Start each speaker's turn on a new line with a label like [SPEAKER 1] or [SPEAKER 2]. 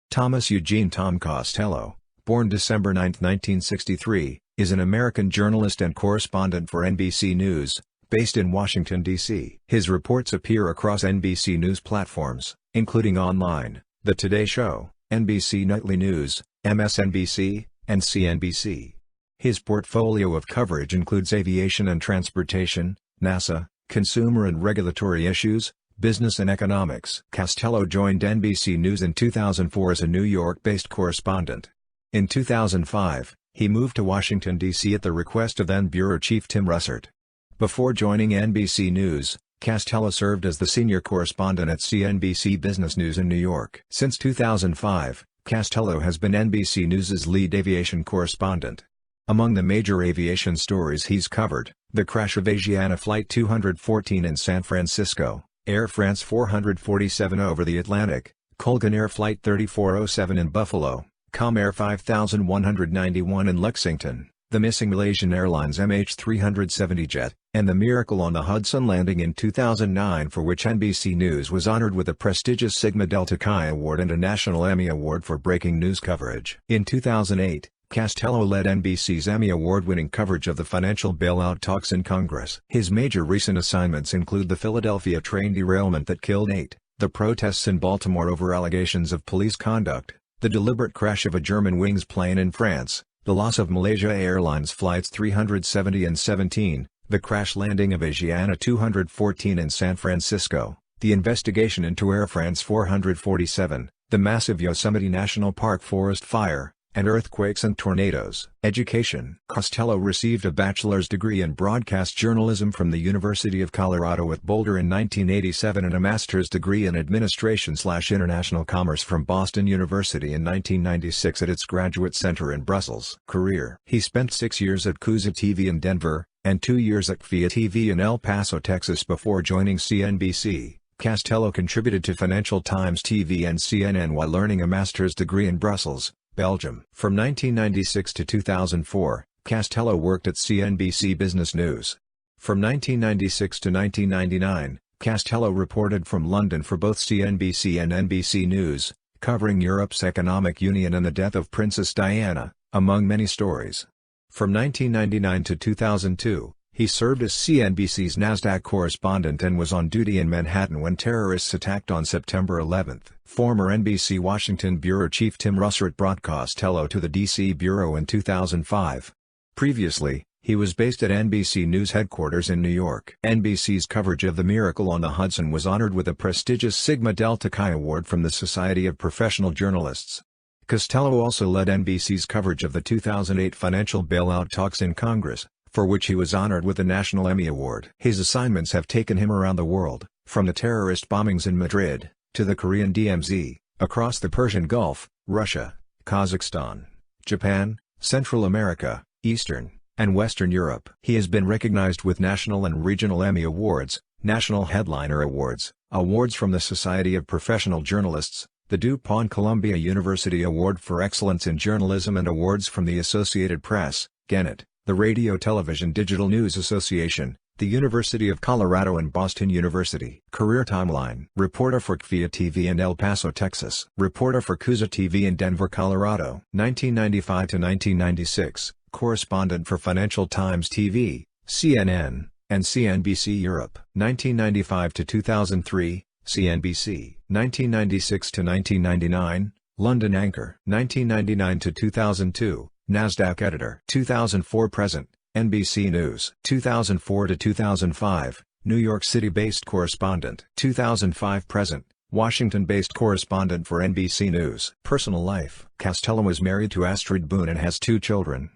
[SPEAKER 1] Thomas Eugene Tom Costello, born December 9, 1963, is an American journalist and correspondent for NBC News, based in Washington, D.C. His reports appear across NBC News platforms, including online, The Today Show, NBC Nightly News, MSNBC, and CNBC. His portfolio of coverage includes aviation and transportation, NASA, consumer and regulatory issues, business and economics. Costello joined NBC News in 2004 as a New York-based correspondent. In 2005, he moved to Washington, D.C. at the request of then Bureau Chief Tim Russert. Before joining NBC News, Costello served as the senior correspondent at CNBC Business News in New York. Since 2005, Costello has been NBC News's lead aviation correspondent. Among the major aviation stories he's covered, the crash of Asiana Flight 214 in San Francisco, Air France 447 over the Atlantic, Colgan Air Flight 3407 in Buffalo, Comair 5191 in Lexington, the missing Malaysian Airlines MH370 jet, and the Miracle on the Hudson landing in 2009, for which NBC News was honored with a prestigious Sigma Delta Chi Award and a National Emmy Award for breaking news coverage. In 2008, Costello led NBC's Emmy Award-winning coverage of the financial bailout talks in Congress. His major recent assignments include the Philadelphia train derailment that killed 8, the protests in Baltimore over allegations of police conduct, the deliberate crash of a Germanwings plane in France, the loss of Malaysia Airlines flights 370 and 17, the crash landing of Asiana 214 in San Francisco, the investigation into Air France 447, the massive Yosemite National Park forest fire, and earthquakes and tornadoes. Education. Costello received a bachelor's degree in broadcast journalism from the University of Colorado at Boulder in 1987 and a master's degree in administration/international commerce from Boston University in 1996 at its Graduate Center in Brussels. Career. He spent 6 years at Kuza TV in Denver, and 2 years at Videopedia in El Paso, Texas before joining CNBC. Costello contributed to Financial Times TV and CNN while earning a master's degree in Brussels, Belgium. From 1996 to 2004, Costello worked at CNBC Business News. From 1996 to 1999, Costello reported from London for both CNBC and NBC News, covering Europe's economic union and the death of Princess Diana, among many stories. From 1999 to 2002, he served as CNBC's NASDAQ correspondent and was on duty in Manhattan when terrorists attacked on September 11. Former NBC Washington Bureau Chief Tim Russert brought Costello to the D.C. Bureau in 2005. Previously, he was based at NBC News headquarters in New York. NBC's coverage of the Miracle on the Hudson was honored with a prestigious Sigma Delta Chi Award from the Society of Professional Journalists. Costello also led NBC's coverage of the 2008 financial bailout talks in Congress, for which he was honored with the National Emmy Award. His assignments have taken him around the world, from the terrorist bombings in Madrid, to the Korean DMZ, across the Persian Gulf, Russia, Kazakhstan, Japan, Central America, Eastern, and Western Europe. He has been recognized with national and regional Emmy Awards, National Headliner Awards, awards from the Society of Professional Journalists, the DuPont Columbia University Award for Excellence in Journalism, and awards from the Associated Press, Gannett, the Radio Television Digital News Association, the University of Colorado and Boston University. Career timeline. Reporter for KVIA TV in El Paso, Texas. Reporter for Kuza TV in Denver, Colorado. 1995 to 1996, correspondent for Financial Times TV, CNN, and CNBC Europe. 1995 to 2003, CNBC. 1996 to 1999, London anchor. 1999 to 2002, NASDAQ editor. 2004-present, NBC News. 2004 to 2005, New York City-based correspondent. 2005-present, Washington-based correspondent for NBC News. Personal life. Costello is married to Astrid Boone and has 2 children.